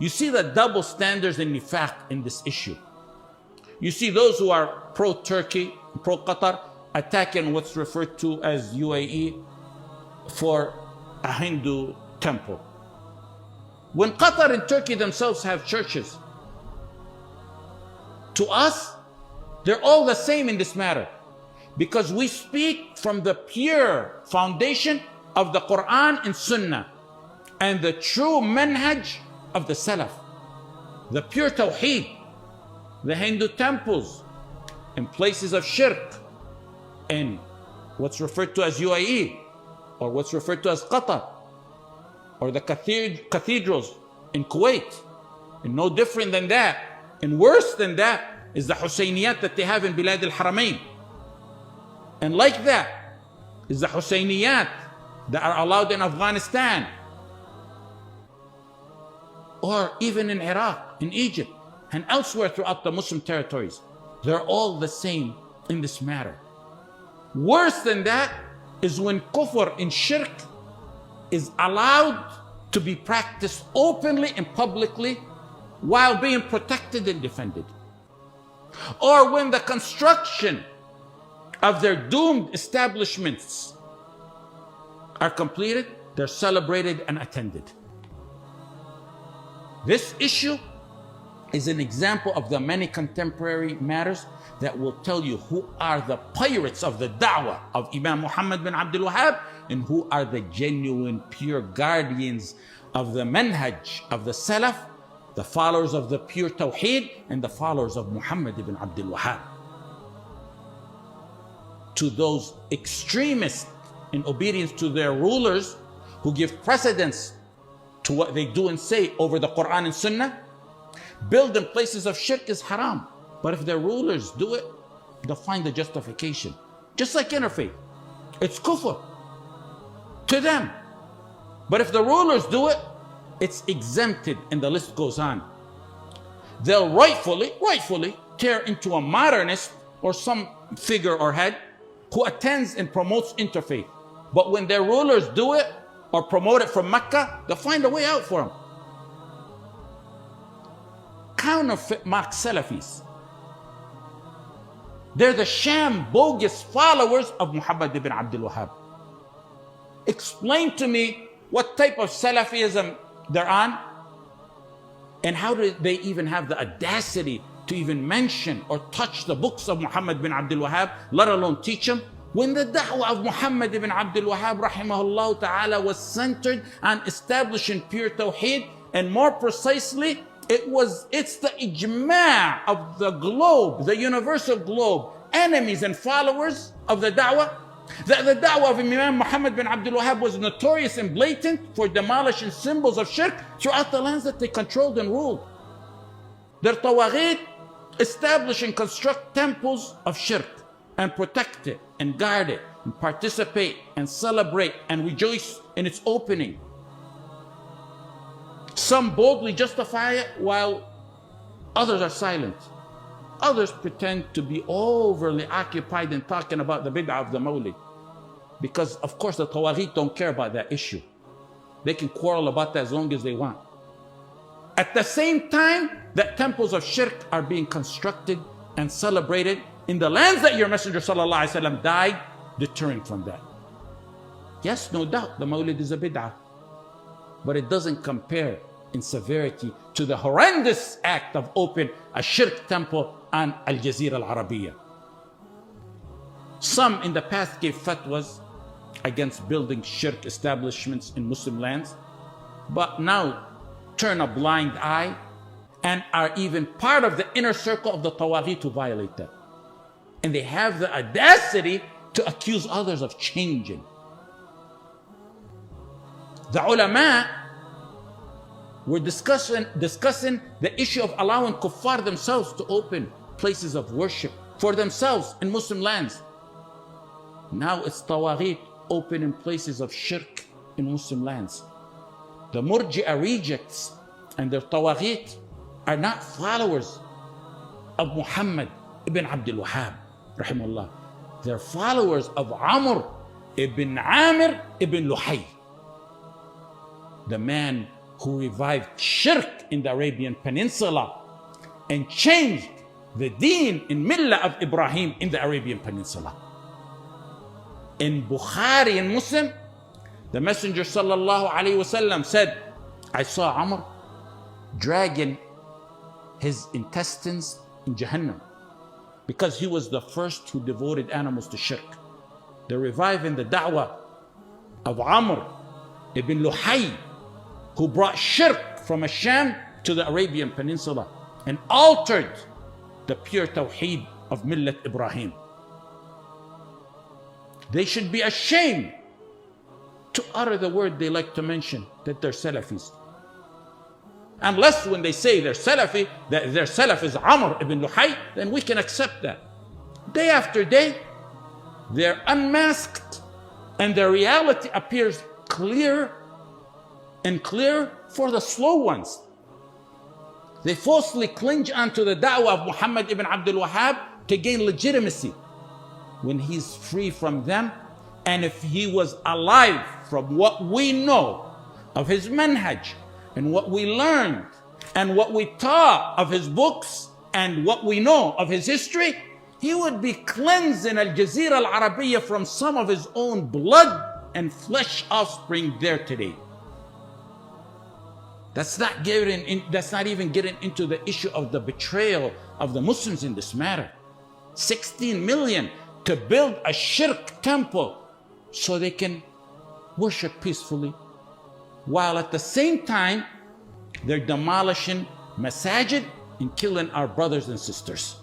You see the double standards in nifaq in this issue. You see those who are pro-Turkey, pro-Qatar, attacking what's referred to as UAE for a Hindu temple. When Qatar and Turkey themselves have churches, to us, they're all the same in this matter, because we speak from the pure foundation of the Quran and Sunnah and the true manhaj of the Salaf, the pure Tawheed. The Hindu temples and places of shirk in what's referred to as UAE or what's referred to as Qatar, or the cathedrals in Kuwait, and no different than that, and worse than that is the Husayniyat that they have in Bilad al-Haramain. And like that is the Husayniyat that are allowed in Afghanistan, or even in Iraq, in Egypt, and elsewhere throughout the Muslim territories. They're all the same in this matter. Worse than that is when kufr and shirk is allowed to be practiced openly and publicly while being protected and defended. Or when the construction of their doomed establishments are completed, they're celebrated and attended. This issue is an example of the many contemporary matters that will tell you who are the pirates of the da'wah of Imam Muhammad bin Abdul Wahhab and who are the genuine pure guardians of the manhaj of the Salaf, the followers of the pure Tawheed and the followers of Muhammad ibn Abdul Wahhab. To those extremists in obedience to their rulers who give precedence to what they do and say over the Quran and Sunnah, building places of shirk is haram. But if their rulers do it, they'll find a justification. Just like interfaith, it's kufr to them. But if the rulers do it, it's exempted, and the list goes on. They'll rightfully tear into a modernist or some figure or head who attends and promotes interfaith. But when their rulers do it or promote it from Mecca, they'll find a way out for them. Counterfeit mark Salafis. They're the sham, bogus followers of Muhammad ibn Abdul Wahhab. Explain to me what type of Salafism they're on, and how do they even have the audacity to even mention or touch the books of Muhammad bin Abdul Wahhab, let alone teach them, when the da'wah of Muhammad ibn Abdul Wahhab rahimahullah ta'ala was centered on establishing pure Tawheed, and more precisely, it's the ijma' of the globe, the universal globe, enemies and followers of the da'wah, that the da'wah of Imam Muhammad bin Abdul Wahhab was notorious and blatant for demolishing symbols of shirk throughout the lands that they controlled and ruled. Their tawaghit establish and construct temples of shirk and protect it and guard it and participate and celebrate and rejoice in its opening. Some boldly justify it while others are silent. Others pretend to be overly occupied in talking about the bid'ah of the Mawlid, because of course the Tawaghit don't care about that issue. They can quarrel about that as long as they want. At the same time that temples of shirk are being constructed and celebrated in the lands that your Messenger sallallahu alaihi wasallam died, deterring from that. Yes, no doubt the Mawlid is a bid'ah, but it doesn't compare in severity to the horrendous act of opening a shirk temple on Al-Jazira Al-Arabiya. Some in the past gave fatwas against building shirk establishments in Muslim lands, but now turn a blind eye and are even part of the inner circle of the Tawaghit to violate that. And they have the audacity to accuse others of changing. The ulama were discussing the issue of allowing kuffar themselves to open places of worship for themselves in Muslim lands. Now it's Tawaghit opening places of shirk in Muslim lands. The Murji'a rejects and their Tawaghit are not followers of Muhammad ibn Abdul Wahhab rahimahullah. They're followers of Amr ibn Amir ibn Luhay, the man who revived shirk in the Arabian Peninsula and changed the deen in Millah of Ibrahim in the Arabian Peninsula. In Bukhari and Muslim, the Messenger sallallahu alaihi wasallam said, I saw Amr dragging his intestines in Jahannam because he was the first who devoted animals to shirk. They're reviving the da'wah of Amr ibn Luhay, who brought shirk from Asham to the Arabian Peninsula and altered the pure tawheed of Millat Ibrahim. They should be ashamed to utter the word they like to mention, that they're Salafis. Unless when they say they're Salafi, that their Salaf is Amr ibn Luhay, then we can accept that. Day after day, they're unmasked and their reality appears clear and clear for the slow ones. They falsely cling onto the da'wah of Muhammad ibn Abdul Wahhab to gain legitimacy when he's free from them. And if he was alive, from what we know of his manhaj and what we learned and what we taught of his books and what we know of his history, he would be cleansed in Al-Jazira Al-Arabiya from some of his own blood and flesh offspring there today. That's not even getting into the issue of the betrayal of the Muslims in this matter. 16 million to build a shirk temple so they can worship peacefully, while at the same time they're demolishing masajid and killing our brothers and sisters.